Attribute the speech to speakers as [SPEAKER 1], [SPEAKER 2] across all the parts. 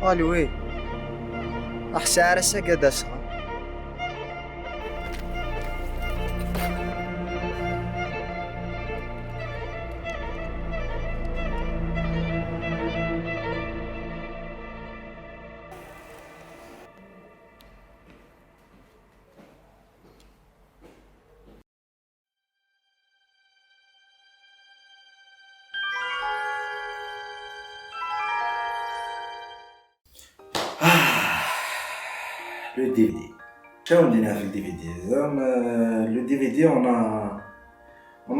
[SPEAKER 1] الوي أحسار سجدسها.
[SPEAKER 2] Le DVD. Ciao, on est le DVD. Le DVD, on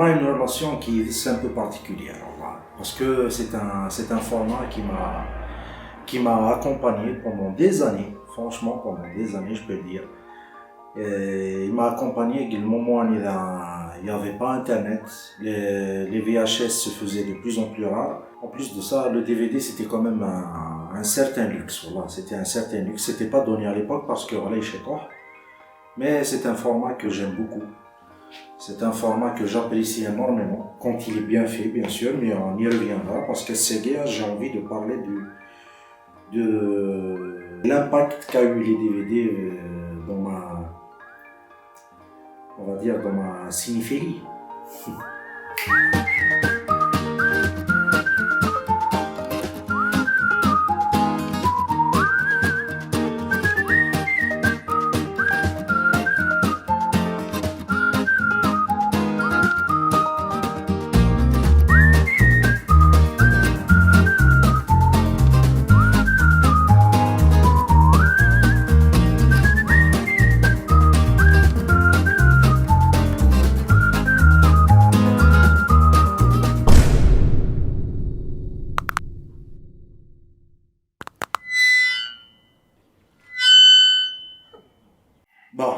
[SPEAKER 2] a une relation qui est un peu particulière. Voilà. Parce que c'est un format qui m'a accompagné pendant des années. Franchement, pendant des années, je peux dire. Et il m'a accompagné au moment où il n'y avait pas Internet. Les VHS se faisaient de plus en plus rares. En plus de ça, le DVD, c'était quand même un certain luxe. Voilà, c'était un certain luxe. C'était pas donné à l'époque parce que voilà, je sais pas. Mais c'est un format que j'aime beaucoup. C'est un format que j'apprécie énormément. Quand il est bien fait, bien sûr, mais on y reviendra parce que c'est bien, j'ai envie de parler de l'impact qu'a eu les DVD on va dire, dans ma cinéphilie. Bon,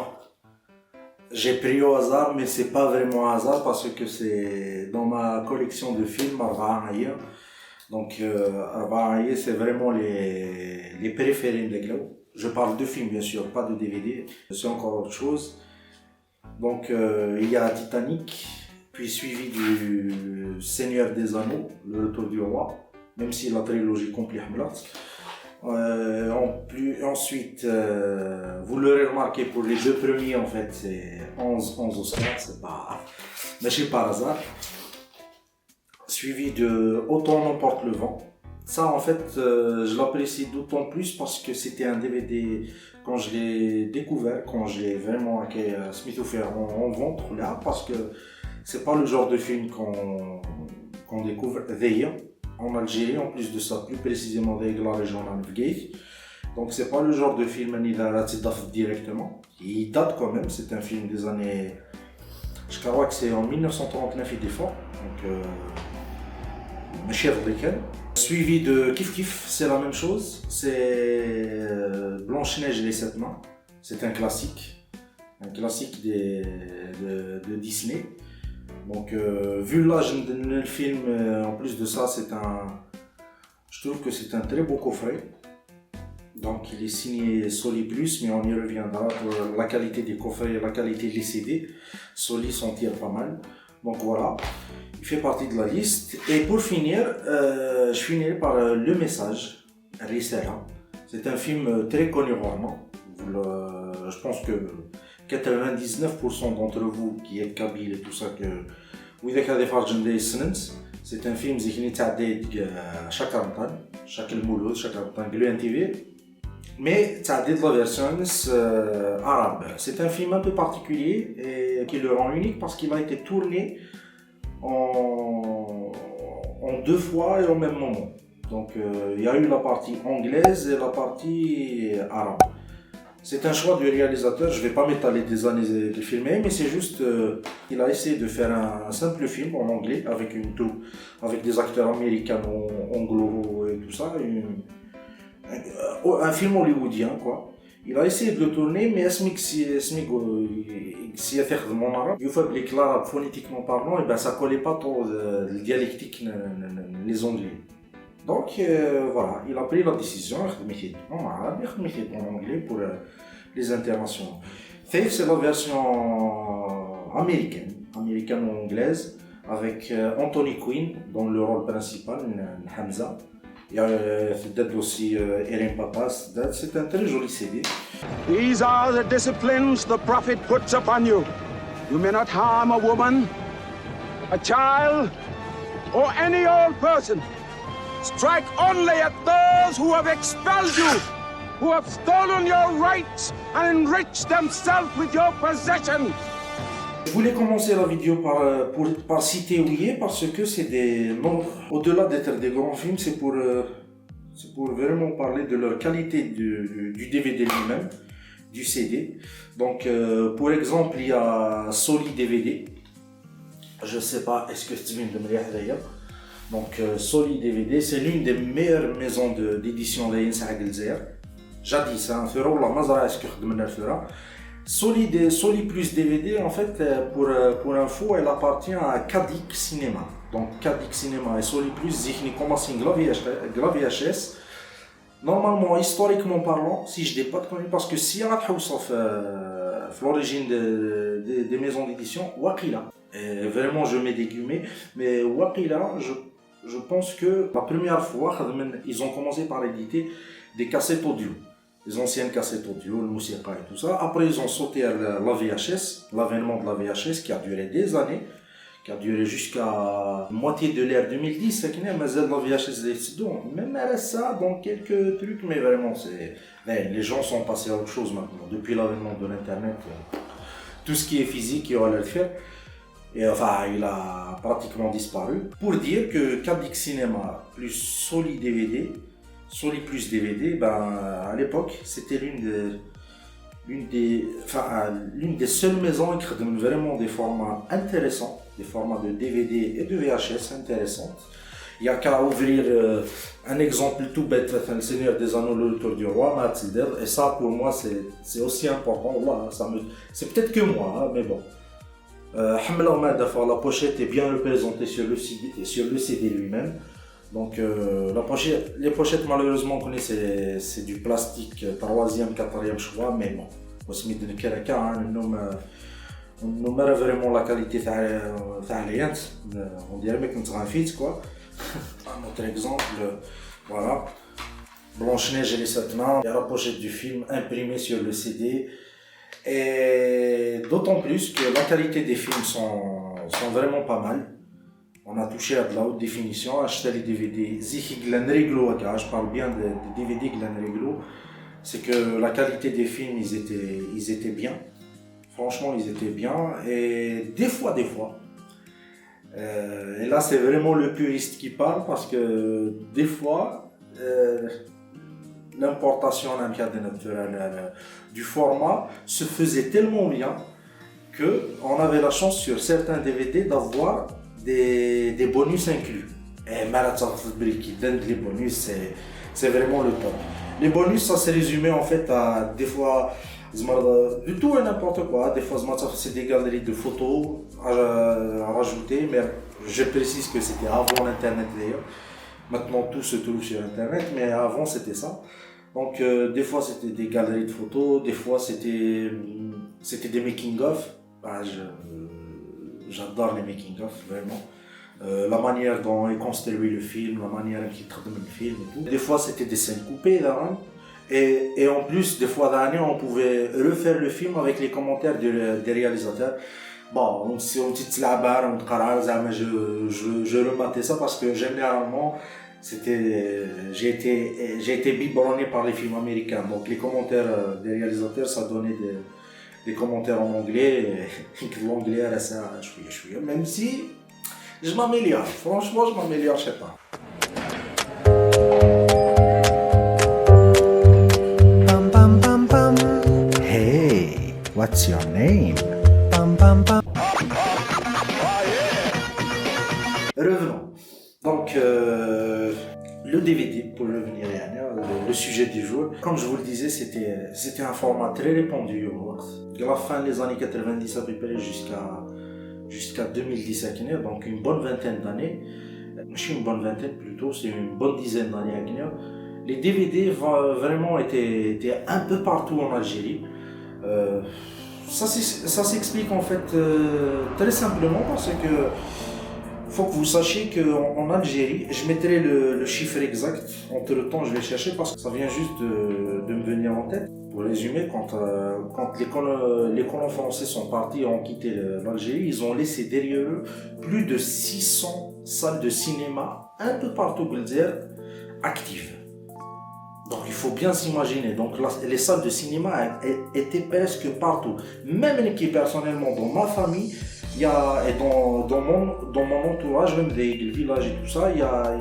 [SPEAKER 2] j'ai pris au hasard, mais c'est pas vraiment un hasard parce que c'est dans ma collection de films Arba'a Aya. Donc, Arba'a Aya, c'est vraiment les préférés de Glow. Je parle de films, bien sûr, pas de DVD. C'est encore autre chose. Donc, il y a Titanic, puis suivi du Seigneur des Anneaux, Le Retour du Roi, même si la trilogie complète. Ensuite, vous l'aurez remarqué pour les deux premiers, en fait, c'est 11 Oscars, c'est pas, mais c'est par hasard. Suivi de Autant n'emporte le vent. Ça, en fait, je l'apprécie d'autant plus parce que c'était un DVD, quand je l'ai découvert, quand j'ai vraiment Smith en vente là, parce que c'est pas le genre de film qu'on découvre d'ailleurs en Algérie, en plus de ça, plus précisément dans la région d'Anfgueil. Donc c'est pas le genre de film ni directement. Il date quand même, c'est un film des années, je crois que c'est en 1939 il défend. Donc suivi de Kif Kif, c'est la même chose, c'est Blanche-Neige et les 7 mains, c'est un classique de Disney. Donc vu l'âge du film, en plus de ça, je trouve que c'est un très beau coffret. Donc il est signé Soli Plus, mais on y reviendra pour la qualité des coffrets et la qualité des CD. Soli s'en tire pas mal. Donc voilà, il fait partie de la liste. Et pour finir, je finirai par Le Message, Risala. C'est un film très connu rarement. Je pense que 99% d'entre vous qui êtes kabyle et tout ça, c'est un film qui chaque Ramadan, chaque Mouloud, chaque Ramadan, TV. Mais ça a la version arabe. C'est un film un peu particulier et qui le rend unique parce qu'il a été tourné en deux fois et au même moment. Donc il y a eu la partie anglaise et la partie arabe. C'est un choix du réalisateur, je ne vais pas m'étaler des années de filmer, mais c'est juste qu'il a essayé de faire un simple film en anglais avec une troupe, avec des acteurs américains, anglo et tout ça, un film hollywoodien quoi. Il a essayé de le tourner, mais si il fait mon arabe, il faut que l'arabe phonétiquement parlant, et ben ça collait pas trop le dialectique les anglais. Donc voilà, il a pris la décision en arabe et en anglais pour les interventions. Faith, c'est la version américaine ou anglaise, avec Anthony Quinn dans le rôle principal, Hamza. Il y a peut-être aussi Erin Papas. C'est un très joli CD.
[SPEAKER 3] These are the disciplines the prophet puts upon you. You may not harm a woman, a child, or any old person. Strike only at those who have expelled you, who have stolen your rights and enriched themselves with your possessions.
[SPEAKER 2] Je voulais commencer la vidéo par citer Ouye parce que c'est des... Non, au-delà d'être des grands films, c'est pour vraiment parler de leur qualité du DVD lui-même, du CD. Donc, pour exemple, il y a Soli DVD. Je ne sais pas, est-ce que Steven de Meliah d'ailleurs. Donc, Soli DVD, c'est l'une des meilleures maisons d'édition d'Aïnsa Aguilzer. Jadis, hein, Fera, la Mazara, est-ce que Khadmena Fera. Soli plus DVD, en fait, pour info, elle appartient à Kadik Cinéma. Donc Kadik Cinéma et Soli plus, Zihni commencent VHS. Normalement, historiquement parlant, si je n'ai pas de connu, parce que si on a sauf l'origine des maisons d'édition, Waqila. Et vraiment, je mets des guillemets, mais Waqila, je pense que la première fois, ils ont commencé par éditer des cassettes audio. Les anciennes cassettes audio, le musiqa et tout ça. Après, ils ont sauté à la VHS, l'avènement de la VHS qui a duré des années, qui a duré jusqu'à moitié de l'ère 2010. C'est qu'il y a la VHS même à ça, dans quelques trucs, mais vraiment, les gens sont passés à autre chose maintenant. Depuis l'avènement de l'Internet, tout ce qui est physique, il va le faire. Et enfin, il a pratiquement disparu. Pour dire que Kadik Cinéma plus Soli DVD, Soli plus DVD, à l'époque, c'était l'une des seules maisons qui donne vraiment des formats intéressants, des formats de DVD et de VHS intéressants. Il n'y a qu'à ouvrir un exemple tout bête, le Seigneur des Anneaux, le Retour du Roi, Matilda, et ça pour moi c'est aussi important. C'est peut-être que moi, mais bon. Hamla Omad, la pochette est bien représentée sur le CD lui-même. Donc les pochettes malheureusement on connaît c'est du plastique 3e, 4e choix, mais bon, on a vraiment la qualité on dirait que c'est un fit quoi. Un autre exemple, voilà, Blanche-Neige et les 7 nains, il y a la pochette du film imprimée sur le CD. Et d'autant plus que la qualité des films sont vraiment pas mal. On a touché à de la haute définition, acheté les DVD. Je parle bien des DVD Glen Reglo. C'est que la qualité des films, ils étaient bien. Franchement, ils étaient bien. Et des fois. Et là, c'est vraiment le puriste qui parle parce que des fois, l'importation du format se faisait tellement bien qu'on avait la chance sur certains DVD d'avoir des bonus inclus. Et les bonus, c'est vraiment le top. Les bonus, ça s'est résumé en fait à des fois du tout et n'importe quoi. Des fois, c'est des galeries de photos à rajouter, mais je précise que c'était avant l'internet d'ailleurs. Maintenant, tout se trouve sur internet, mais avant c'était ça. Donc, des fois c'était des galeries de photos, des fois c'était des making-of. J'adore les making-of, vraiment. La manière dont est construit le film, la manière dont il traite le film et tout. Des fois c'était des scènes coupées, et en plus, des fois d'année, on pouvait refaire le film avec les commentaires des réalisateurs. Bon, si on dit la barre, je rematais ça parce que généralement, j'ai été biberonné par les films américains. Donc les commentaires des réalisateurs, ça donnait des commentaires en anglais, et l'anglais à ça, même si je m'améliore. Franchement, je m'améliore, je sais pas. Hey, what's your name? Revenons. Donc, le DVD, pour revenir le sujet du jour, comme je vous le disais, c'était un format très répandu de la fin des années 90 à peu près jusqu'à 2010, donc une bonne vingtaine d'années. Je une bonne vingtaine plutôt, c'est une bonne dizaine d'années. Les DVD vraiment étaient un peu partout en Algérie. Ça s'explique en fait très simplement parce que Il faut que vous sachiez qu'en Algérie, je mettrai le chiffre exact, entre le temps je vais chercher parce que ça vient juste de me venir en tête. Pour résumer, quand les colons français sont partis et ont quitté l'Algérie, ils ont laissé derrière eux plus de 600 salles de cinéma un peu partout au Guelzer actives. Donc il faut bien s'imaginer, donc les salles de cinéma étaient presque partout. Même qui personnellement dans ma famille, il y a, et dans mon entourage, même des villages et tout ça, il y a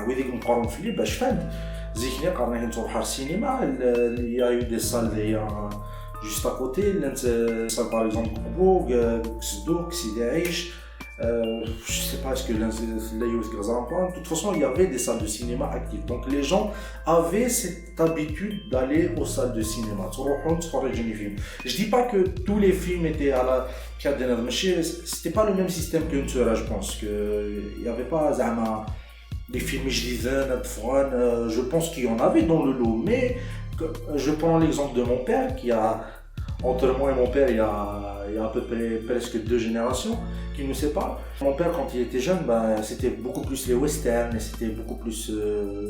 [SPEAKER 2] oui, on Philippe, je fais. Quand on est au cinéma, il y a eu des salles juste à côté, salles par exemple Kouboug, Ksdouk, Sidi Aïch. Je sais pas est-ce que de toute façon il y avait des salles de cinéma actives, donc les gens avaient cette habitude d'aller aux salles de cinéma. Je dis pas que tous les films étaient à la cadre, c'était pas le même système qu'une seule, je pense que il y avait pas des films je pense qu'il y en avait dans le lot, mais je prends l'exemple de mon père qui a entre moi et mon père, il y a à peu près presque 2 générations qui nous séparent. Mon père, quand il était jeune, c'était beaucoup plus les westerns, et c'était beaucoup plus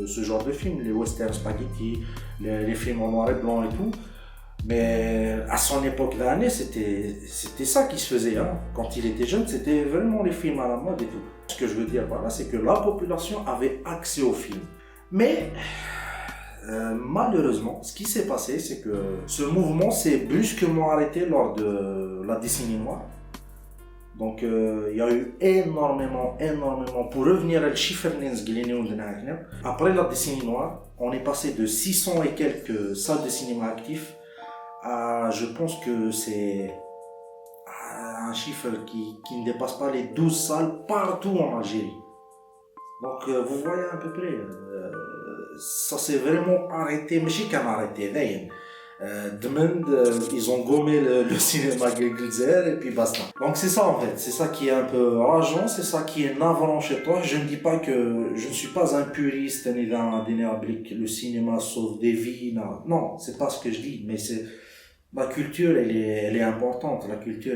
[SPEAKER 2] ce genre de films, les westerns spaghetti, les films en noir et blanc et tout. Mais à son époque d'année, c'était ça qui se faisait. Hein. Quand il était jeune, c'était vraiment les films à la mode et tout. Ce que je veux dire par là, c'est que la population avait accès aux films. Mais malheureusement, ce qui s'est passé, c'est que ce mouvement s'est brusquement arrêté lors de la décennie noire. Donc il y a eu énormément, pour revenir au chiffre après la décennie noire, on est passé de 600 et quelques salles de cinéma actifs à, je pense que c'est un chiffre qui ne dépasse pas les 12 salles partout en Algérie. Donc vous voyez à peu près, ça s'est vraiment arrêté, mais je sais qu'à arrêté d'ailleurs. Ils ont gommé le cinéma Guelzer et puis basta. Donc c'est ça en fait, c'est ça qui est un peu rageant, c'est ça qui est navrant chez toi. Je ne dis pas que je ne suis pas un puriste ni d'un dénéablique, le cinéma sauve des vies, non, c'est pas ce que je dis, mais c'est la culture, elle est importante, la culture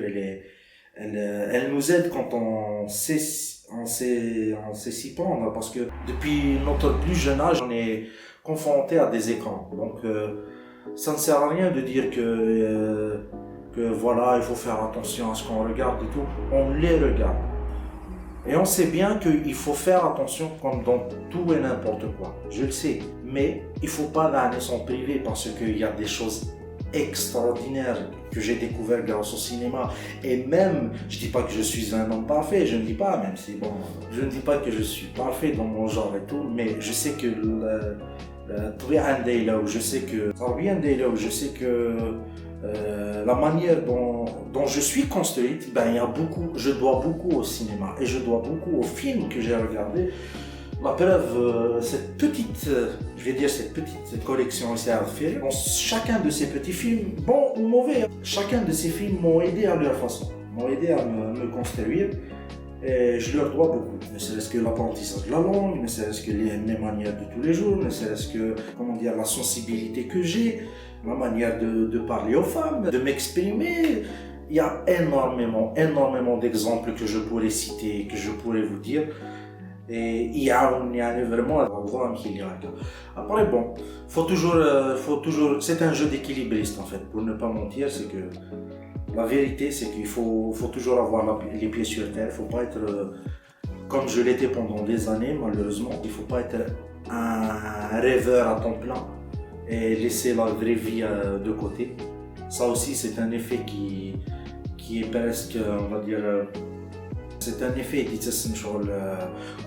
[SPEAKER 2] elle nous aide quand on sait s'y prendre, parce que depuis notre plus jeune âge, on est confronté à des écrans. Donc ça ne sert à rien de dire que voilà, il faut faire attention à ce qu'on regarde et tout. On les regarde. Et on sait bien qu'il faut faire attention comme dans tout et n'importe quoi. Je le sais. Mais il ne faut pas l'année s'en priver parce qu'il y a des choses extraordinaires que j'ai découvert grâce au cinéma. Et même, je dis pas que je suis un homme parfait, je ne dis pas, même si bon, je ne dis pas que je suis parfait dans mon genre et tout, mais je sais que je sais que la manière dont je suis construite, je dois beaucoup au cinéma et je dois beaucoup aux films que j'ai regardés. La preuve, cette petite collection ici à faire, chacun de ces petits films, bons ou mauvais, chacun de ces films m'ont aidé à leur façon, m'ont aidé à me construire. Et je leur dois beaucoup, ne serait-ce que l'apprentissage de la langue, ne serait-ce que mes manières de tous les jours, ne serait-ce que, la sensibilité que j'ai, ma manière de parler aux femmes, de m'exprimer. Il y a énormément d'exemples que je pourrais citer, que je pourrais vous dire. Et il y a vraiment après bon, faut toujours, c'est un jeu d'équilibriste en fait, pour ne pas mentir, c'est que la vérité c'est qu'il faut toujours avoir les pieds sur terre, il faut pas être comme je l'étais pendant des années malheureusement, il faut pas être un rêveur à temps plein et laisser la vraie vie de côté. Ça aussi c'est un effet qui est presque, on va dire, c'est un effet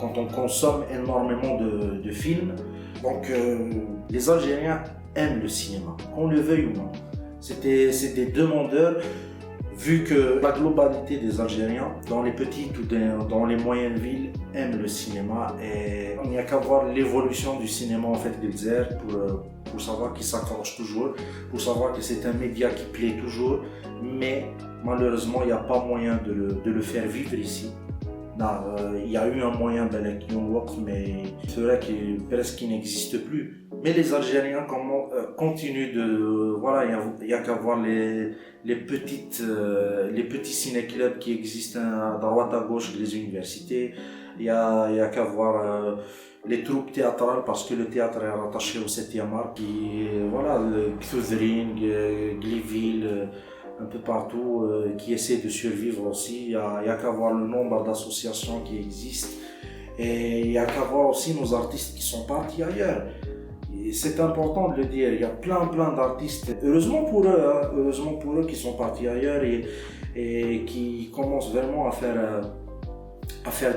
[SPEAKER 2] quand on consomme énormément de films. Donc les Algériens aiment le cinéma, qu'on le veuille ou non. C'est des demandeurs, vu que la globalité des Algériens, dans les petites ou dans les moyennes villes, aiment le cinéma. Et il n'y a qu'à voir l'évolution du cinéma en fait Guelzer pour savoir qu'il s'accroche toujours, pour savoir que c'est un média qui plaît toujours, mais malheureusement il n'y a pas moyen de le faire vivre ici. il y a eu un moyen qui mais c'est vrai qu'il presque qui n'existe plus. Mais les Algériens continuent de voilà, il y a qu'à voir les petits ciné-clubs qui existent à droite à gauche des universités. Il y a qu'à voir les troupes théâtrales parce que le théâtre est rattaché au 7e art qui voilà, le Kthuzring, Gléville, un peu partout, qui essaient de survivre aussi. Il y a qu'à voir le nombre d'associations qui existent et il y a qu'à voir aussi nos artistes qui sont partis ailleurs. Et c'est important de le dire, il y a plein d'artistes, heureusement pour eux qui sont partis ailleurs et qui commencent vraiment à faire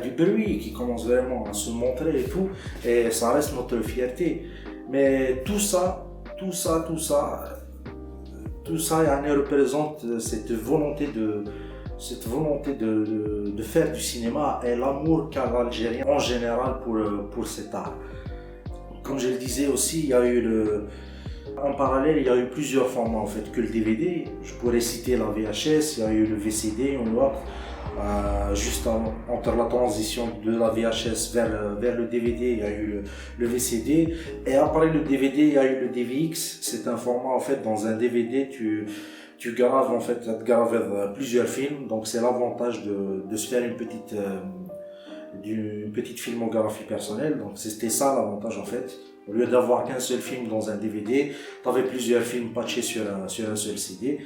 [SPEAKER 2] du bruit, qui commencent vraiment à se montrer et tout, et ça reste notre fierté. Mais tout ça représente cette volonté de faire du cinéma et l'amour qu'a l'Algérien en général pour cet art. Comme je le disais aussi, il y a eu en parallèle, il y a eu plusieurs formats en fait que le DVD. Je pourrais citer la VHS, il y a eu le VCD, on voit. Juste entre la transition de la VHS vers le DVD, il y a eu le VCD, et après le DVD, il y a eu le DVX. C'est un format en fait, dans un DVD, tu graves en fait, plusieurs films, donc c'est l'avantage de se faire une petite filmographie personnelle. Donc c'était ça l'avantage en fait. Au lieu d'avoir qu'un seul film dans un DVD, tu avais plusieurs films patchés sur un seul CD.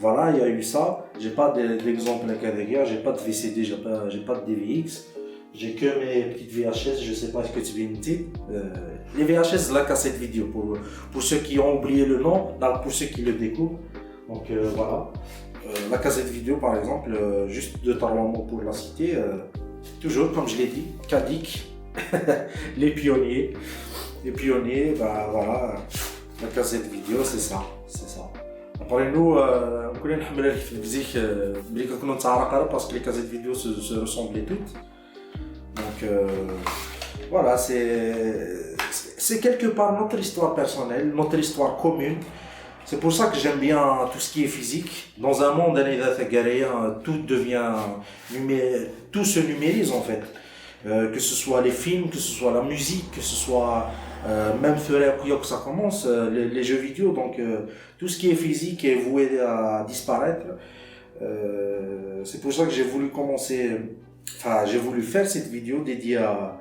[SPEAKER 2] Voilà, il y a eu ça. J'ai pas d'exemple à derrière, j'ai pas de VCD, j'ai pas de DVX. J'ai que mes petites VHS, je sais pas ce que tu viens de dire. Les VHS, la cassette vidéo, pour ceux qui ont oublié le nom, là, pour ceux qui le découvrent. Donc voilà. La cassette vidéo par exemple, juste 2-3 mots pour la citer. Toujours, comme je l'ai dit, Kadik, les pionniers. Les pionniers, bah voilà, la cassette vidéo, c'est ça. Après nous, on connaît parce que les cassettes vidéo se ressemblaient toutes. Donc voilà, c'est quelque part notre histoire personnelle, notre histoire commune. C'est pour ça que j'aime bien tout ce qui est physique. Dans un monde tout se numérise en fait. Que ce soit les films, que ce soit la musique, que ce soit même que ça commence, les jeux vidéo. Donc tout ce qui est physique est voué à disparaître. C'est pour ça que j'ai voulu faire cette vidéo dédiée à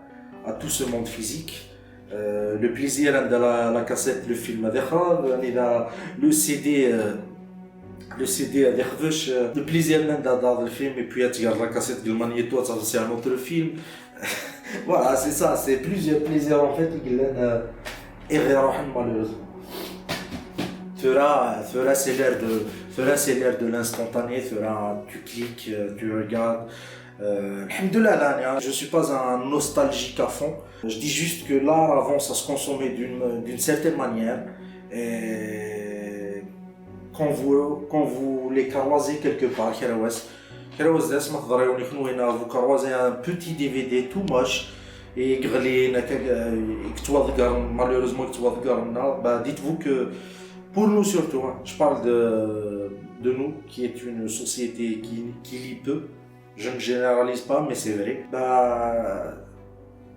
[SPEAKER 2] tout ce monde physique. Le plaisir de la cassette, le film, le CD. Le CD à le plaisir dans le film, et puis tu regardes la cassette de magnéto, c'est un autre film. Voilà, c'est ça, c'est plusieurs plaisirs en fait qui malheureusement. C'est l'ère de l'instantané, tu cliques, tu regardes. Alhamdoulilah, je ne suis pas un nostalgique à fond. Je dis juste que l'art avant ça se consommait d'une certaine manière. Et quand vous les croisez quelque part, vous croisez un petit DVD tout moche et malheureusement dites-vous que pour nous surtout, je parle de nous qui est une société qui lit peu, je ne généralise pas mais c'est vrai,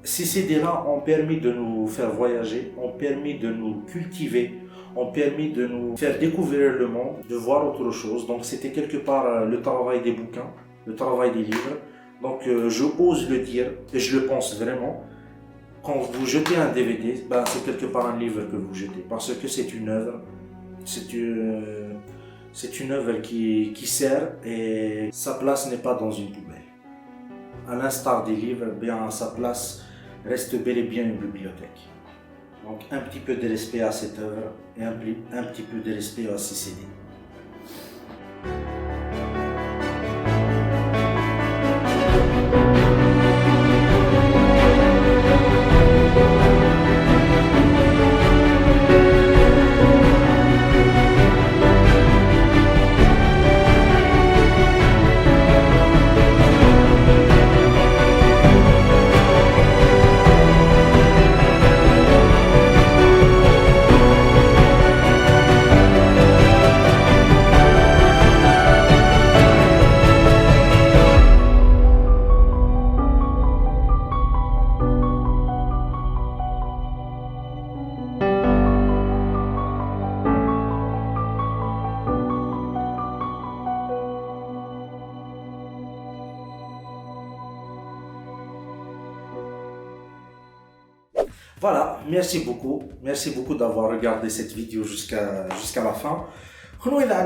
[SPEAKER 2] ces CD-là ont permis de nous faire voyager, ont permis de nous cultiver, ont permis de nous faire découvrir le monde, de voir autre chose. Donc c'était quelque part le travail des bouquins, le travail des livres. Donc je ose le dire et je le pense vraiment. Quand vous jetez un DVD, c'est quelque part un livre que vous jetez parce que c'est une œuvre. C'est une œuvre qui sert et sa place n'est pas dans une poubelle. À l'instar des livres, sa place reste bel et bien une bibliothèque. Donc un petit peu de respect à cette œuvre et un petit peu de respect à ces CD. Voilà, merci beaucoup d'avoir regardé cette vidéo jusqu'à la fin.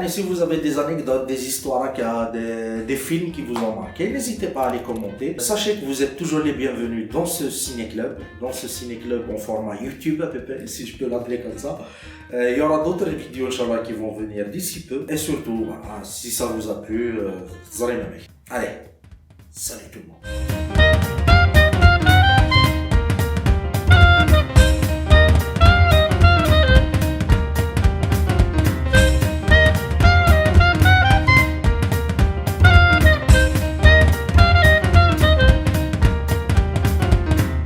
[SPEAKER 2] Si vous avez des anecdotes, des histoires, des films qui vous ont marqué, n'hésitez pas à les commenter. Sachez que vous êtes toujours les bienvenus dans ce ciné-club en format YouTube à peu près, si je peux l'appeler comme ça. Il y aura d'autres vidéos Inch'Allah qui vont venir d'ici peu. Et surtout, si ça vous a plu, allez, salut tout le monde.